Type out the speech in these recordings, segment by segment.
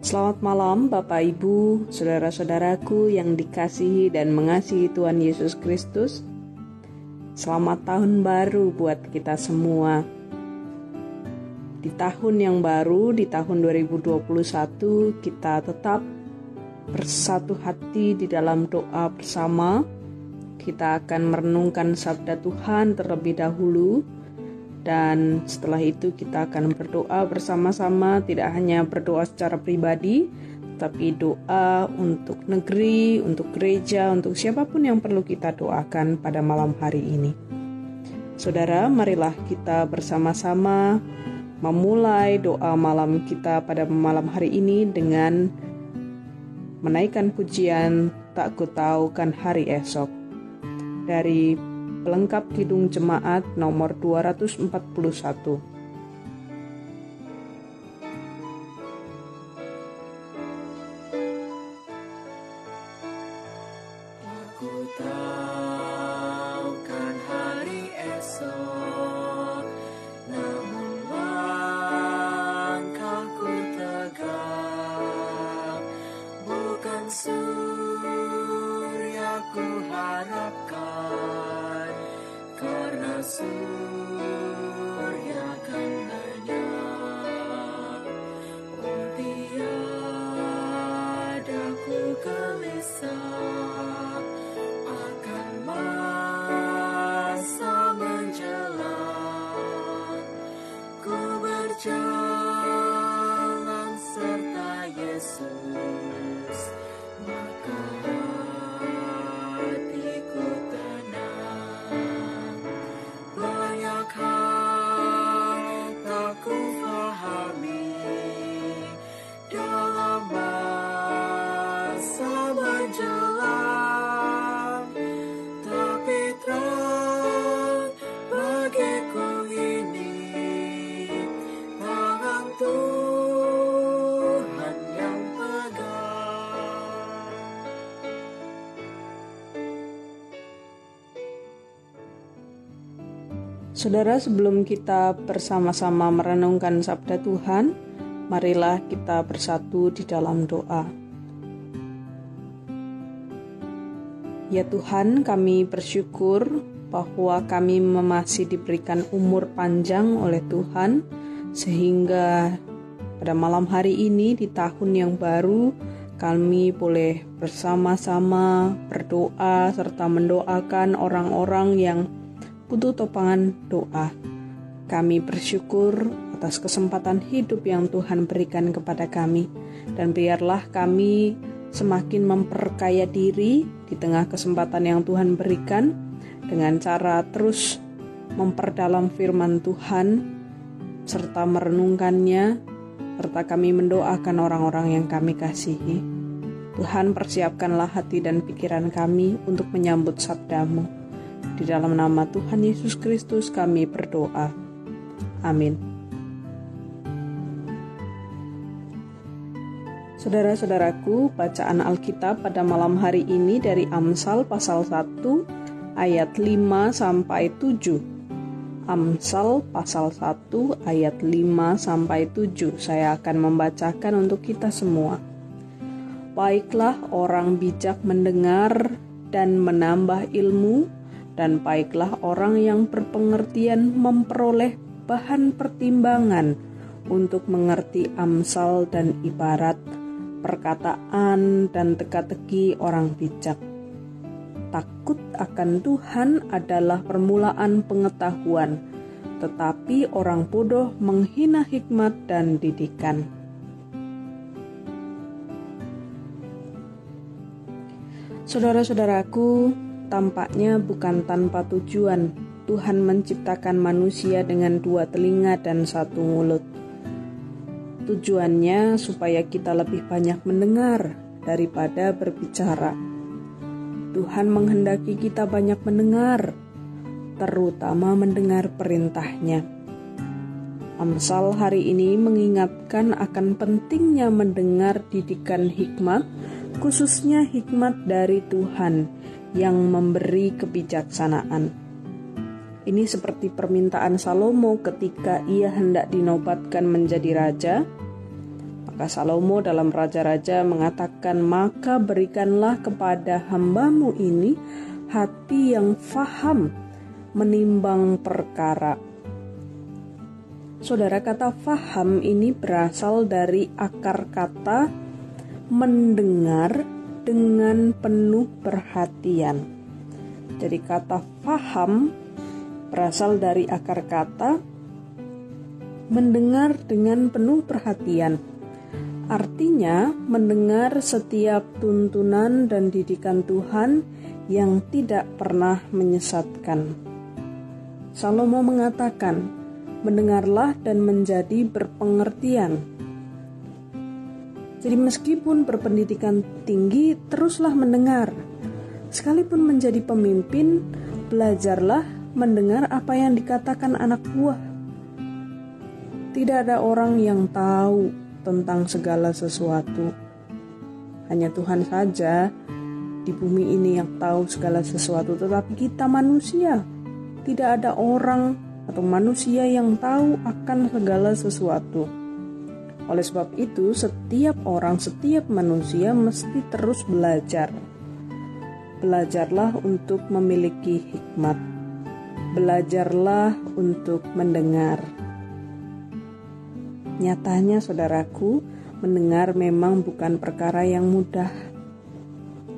Selamat malam Bapak Ibu, saudara-saudaraku yang dikasihi dan mengasihi Tuhan Yesus Kristus. Selamat tahun baru buat kita semua. Di tahun yang baru, di tahun 2021, kita tetap bersatu hati di dalam doa bersama. Kita akan merenungkan sabda Tuhan terlebih dahulu. Dan setelah itu kita akan berdoa bersama-sama, tidak hanya berdoa secara pribadi, tapi doa untuk negeri, untuk gereja, untuk siapapun yang perlu kita doakan pada malam hari ini. Saudara, marilah kita bersama-sama memulai doa malam kita pada malam hari ini dengan menaikkan pujian Tak Ku Tahu Kan Hari Esok dari Pelengkap Kidung Jemaat nomor 241. Aku tahu kan hari esok, namun langkahku tegak, bukan surya ku harapkan, karena surya kan lenyap. Oh, tiada ku gelisah akan masa menjelang. Ku berjalan serta Yesus, maka hatiku tenang. Banyak hal tak ku fahami dalam masa menjelang, tapi terang bagiku ini tangan Tuhan yang pegang. Saudara, sebelum kita bersama-sama merenungkan sabda Tuhan, marilah kita bersatu di dalam doa. Ya Tuhan, kami bersyukur bahwa kami masih diberikan umur panjang oleh Tuhan, sehingga pada malam hari ini di tahun yang baru, kami boleh bersama-sama berdoa serta mendoakan orang-orang yang butuh topangan doa. Kami bersyukur atas kesempatan hidup yang Tuhan berikan kepada kami, dan biarlah kami semakin memperkaya diri di tengah kesempatan yang Tuhan berikan dengan cara terus memperdalam firman Tuhan serta merenungkannya, serta kami mendoakan orang-orang yang kami kasihi. Tuhan, persiapkanlah hati dan pikiran kami untuk menyambut sabda-Mu. Di dalam nama Tuhan Yesus Kristus kami berdoa. Amin. Saudara-saudaraku, bacaan Alkitab pada malam hari ini dari Amsal pasal 1 ayat 5 sampai 7. Amsal pasal 1 ayat 5 sampai 7. Saya akan membacakan untuk kita semua. Baiklah orang bijak mendengar dan menambah ilmu, dan baiklah orang yang berpengertian memperoleh bahan pertimbangan untuk mengerti amsal dan ibarat, perkataan dan teka-teki orang bijak. Takut akan Tuhan adalah permulaan pengetahuan, tetapi orang bodoh menghina hikmat dan didikan. Saudara-saudaraku, tampaknya bukan tanpa tujuan Tuhan menciptakan manusia dengan 2 telinga dan 1 mulut. Tujuannya supaya kita lebih banyak mendengar daripada berbicara. Tuhan menghendaki kita banyak mendengar, terutama mendengar perintah-Nya. Amsal hari ini mengingatkan akan pentingnya mendengar didikan hikmat, khususnya hikmat dari Tuhan yang memberi kebijaksanaan. Ini seperti permintaan Salomo ketika ia hendak dinobatkan menjadi raja. Maka Salomo dalam Raja-Raja mengatakan, maka berikanlah kepada hamba-Mu ini hati yang faham menimbang perkara. Saudara, kata faham ini berasal dari akar kata mendengar dengan penuh perhatian. Jadi kata faham berasal dari akar kata mendengar dengan penuh perhatian. Artinya mendengar setiap tuntunan dan didikan Tuhan yang tidak pernah menyesatkan. Salomo mengatakan, mendengarlah dan menjadi berpengertian. Jadi meskipun berpendidikan tinggi, teruslah mendengar. Sekalipun menjadi pemimpin, belajarlah mendengar apa yang dikatakan anak buah. Tidak ada orang yang tahu tentang segala sesuatu. Hanya Tuhan saja di bumi ini yang tahu segala sesuatu, tetapi kita manusia. Tidak ada orang atau manusia yang tahu akan segala sesuatu. Oleh sebab itu, setiap orang, setiap manusia mesti terus belajar. Belajarlah untuk memiliki hikmat. Belajarlah untuk mendengar. Nyatanya, saudaraku, mendengar memang bukan perkara yang mudah.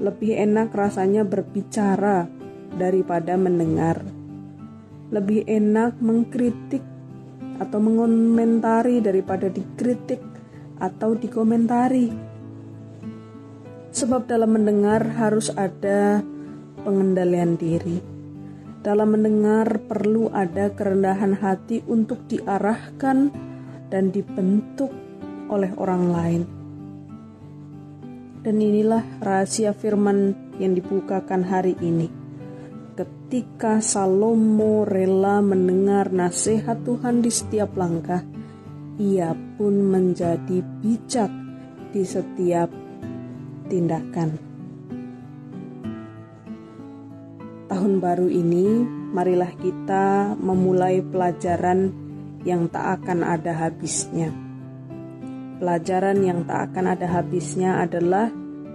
Lebih enak rasanya berbicara daripada mendengar. Lebih enak mengkritik atau mengomentari daripada dikritik atau dikomentari. Sebab dalam mendengar harus ada pengendalian diri. Dalam mendengar perlu ada kerendahan hati untuk diarahkan dan dibentuk oleh orang lain. Dan inilah rahasia firman yang dibukakan hari ini. Ketika Salomo rela mendengar nasihat Tuhan di setiap langkah, ia pun menjadi bijak di setiap tindakan. Tahun baru ini, marilah kita memulai pelajaran yang tak akan ada habisnya. Pelajaran yang tak akan ada habisnya adalah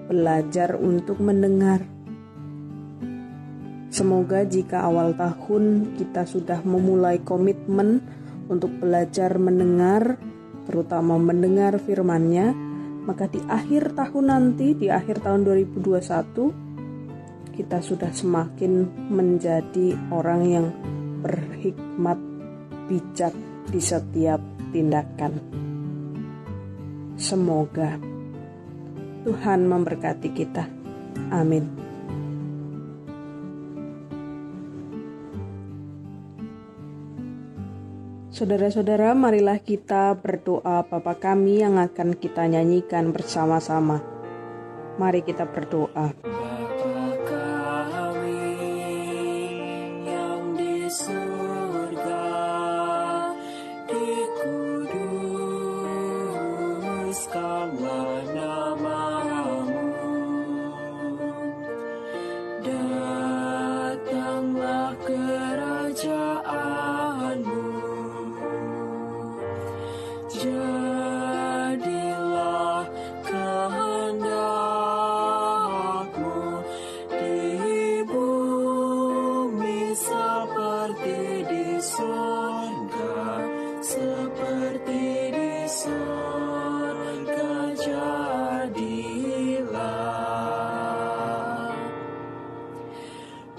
belajar untuk mendengar. Semoga jika awal tahun kita sudah memulai komitmen untuk belajar mendengar, terutama mendengar firman-Nya, maka di akhir tahun nanti, di akhir tahun 2021, kita sudah semakin menjadi orang yang berhikmat, bijak di setiap tindakan. Semoga Tuhan memberkati kita. Amin. Saudara-saudara, marilah kita berdoa Bapa kami yang akan kita nyanyikan bersama-sama. Mari kita berdoa. Bapa kami yang di surga, dikuduskanlah nama-Mu. Datanglah kerajaan-Mu. Jadilah kehendak-Mu di bumi seperti di surga, seperti di surga jadilah.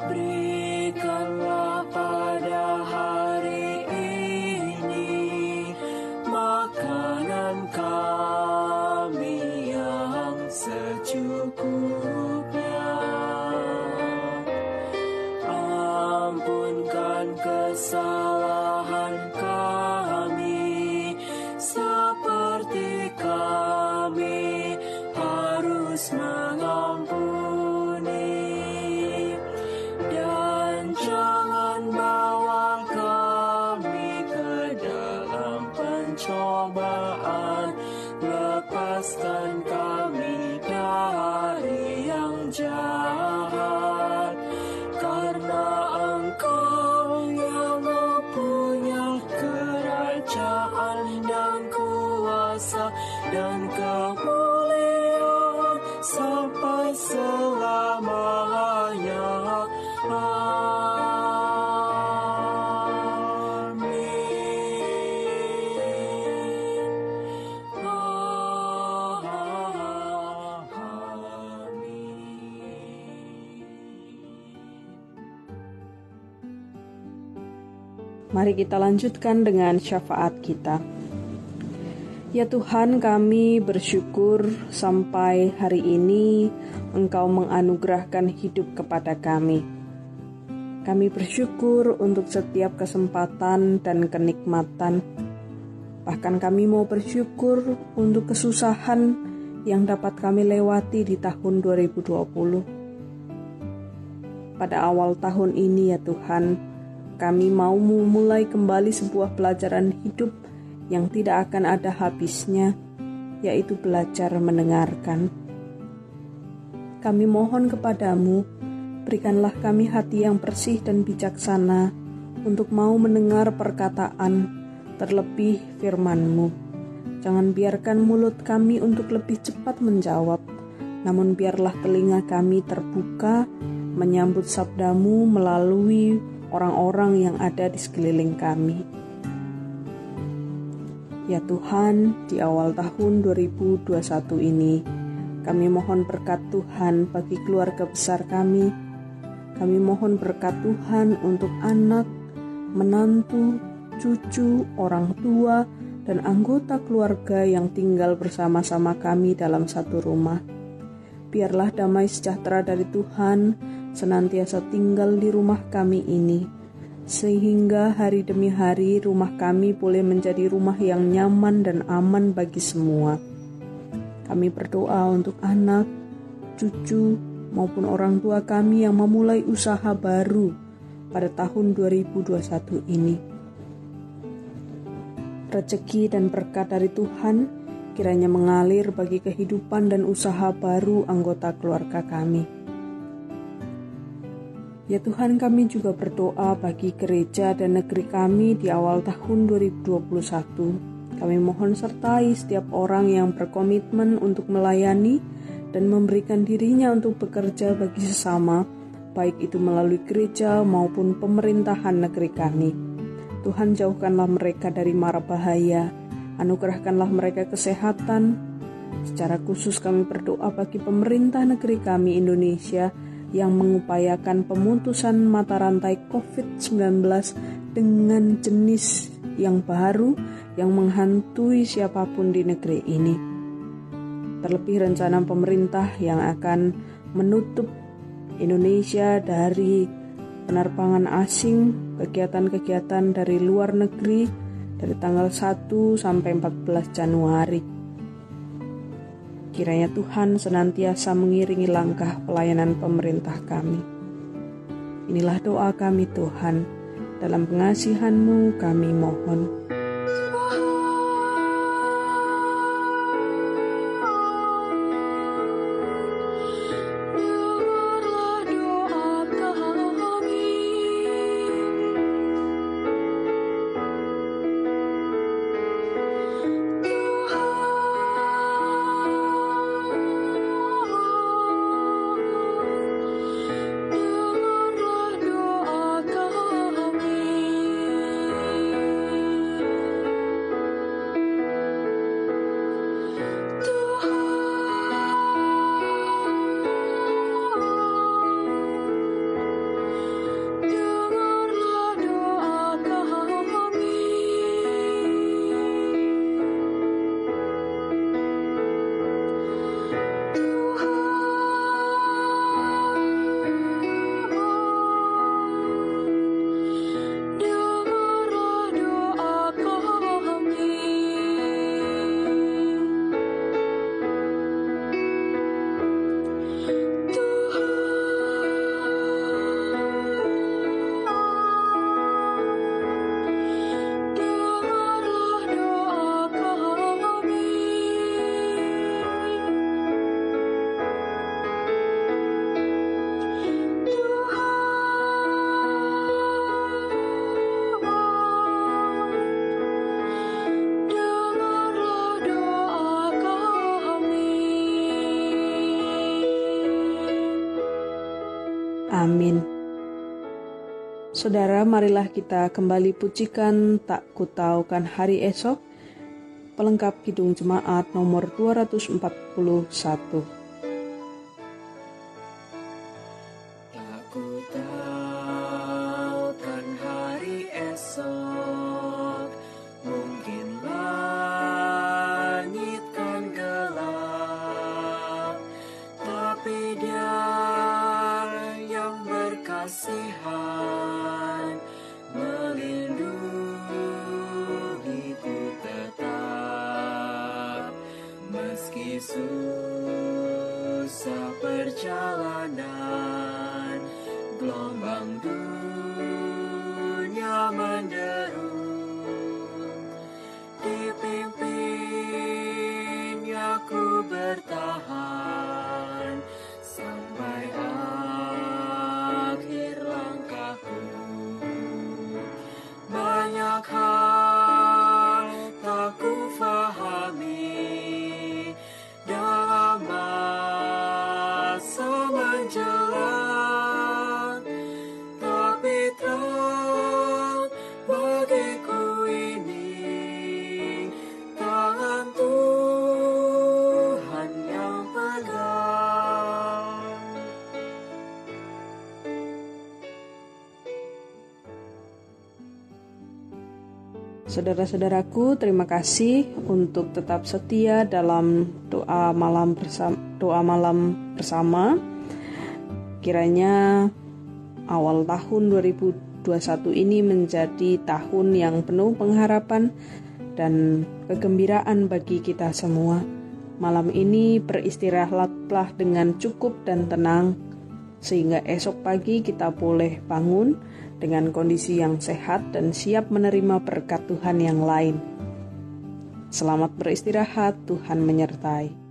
Berikanlah pada hari ini makanan kami yang secukupnya. Ampunkan kesalahan kami seperti kami harus mengampuni. Dan jangan bawa kami ke dalam pencobaan, lepaskan kami dari yang jahat, karena Engkau yang mempunyai kerajaan dan kuasa kuasa dan kemuliaan sampai selamanya. Mari kita lanjutkan dengan syafaat kita. Ya Tuhan, kami bersyukur sampai hari ini Engkau menganugerahkan hidup kepada kami. Kami bersyukur untuk setiap kesempatan dan kenikmatan. Bahkan kami mau bersyukur untuk kesusahan yang dapat kami lewati di tahun 2020. Pada awal tahun ini ya Tuhan, kami mau memulai kembali sebuah pelajaran hidup yang tidak akan ada habisnya, yaitu belajar mendengarkan. Kami mohon kepadamu, berikanlah kami hati yang bersih dan bijaksana untuk mau mendengar perkataan, terlebih firman-Mu. Jangan biarkan mulut kami untuk lebih cepat menjawab, namun biarlah telinga kami terbuka menyambut sabda-Mu melalui orang-orang yang ada di sekeliling kami. Ya Tuhan, di awal tahun 2021 ini, kami mohon berkat Tuhan bagi keluarga besar kami. Kami mohon berkat Tuhan untuk anak, menantu, cucu, orang tua, dan anggota keluarga yang tinggal bersama-sama kami dalam satu rumah. Biarlah damai sejahtera dari Tuhan senantiasa tinggal di rumah kami ini, sehingga hari demi hari rumah kami boleh menjadi rumah yang nyaman dan aman bagi semua. Kami berdoa untuk anak, cucu, maupun orang tua kami yang memulai usaha baru pada tahun 2021 ini. Rezeki dan berkat dari Tuhan kiranya mengalir bagi kehidupan dan usaha baru anggota keluarga kami. Ya Tuhan, kami juga berdoa bagi gereja dan negeri kami di awal tahun 2021. Kami mohon sertai setiap orang yang berkomitmen untuk melayani dan memberikan dirinya untuk bekerja bagi sesama, baik itu melalui gereja maupun pemerintahan negeri kami. Tuhan, jauhkanlah mereka dari mara bahaya, anugerahkanlah mereka kesehatan. Secara khusus kami berdoa bagi pemerintah negeri kami Indonesia yang mengupayakan pemutusan mata rantai COVID-19 dengan jenis yang baru yang menghantui siapapun di negeri ini. Terlebih rencana pemerintah yang akan menutup Indonesia dari penerbangan asing, kegiatan-kegiatan dari luar negeri dari tanggal 1 sampai 14 Januari. Kiranya Tuhan senantiasa mengiringi langkah pelayanan pemerintah kami. Inilah doa kami Tuhan, dalam pengasihan-Mu kami mohon. Amin. Saudara, marilah kita kembali pujikan Tak Kutaukan Hari Esok, pelengkap Kidung Jemaat nomor 241. Tak kutaukan hari esok, mungkin langit kan gelap, tapi Dia yang berkasihan melindungiku tetap, meski susah perjalanan, gelombang dunia menderu, dipimpinnya ku bertahan sampai akhir langkahku. Banyak hal tak ku fahami dalam masa menjelang, tapi terang bagiku ini tangan Tuhan yang pegang. Saudara-saudaraku, terima kasih untuk tetap setia dalam doa malam bersama. Kiranya awal tahun 2021 ini menjadi tahun yang penuh pengharapan dan kegembiraan bagi kita semua. Malam ini beristirahatlah dengan cukup dan tenang, sehingga esok pagi kita boleh bangun dengan kondisi yang sehat dan siap menerima berkat Tuhan yang lain. Selamat beristirahat, Tuhan menyertai.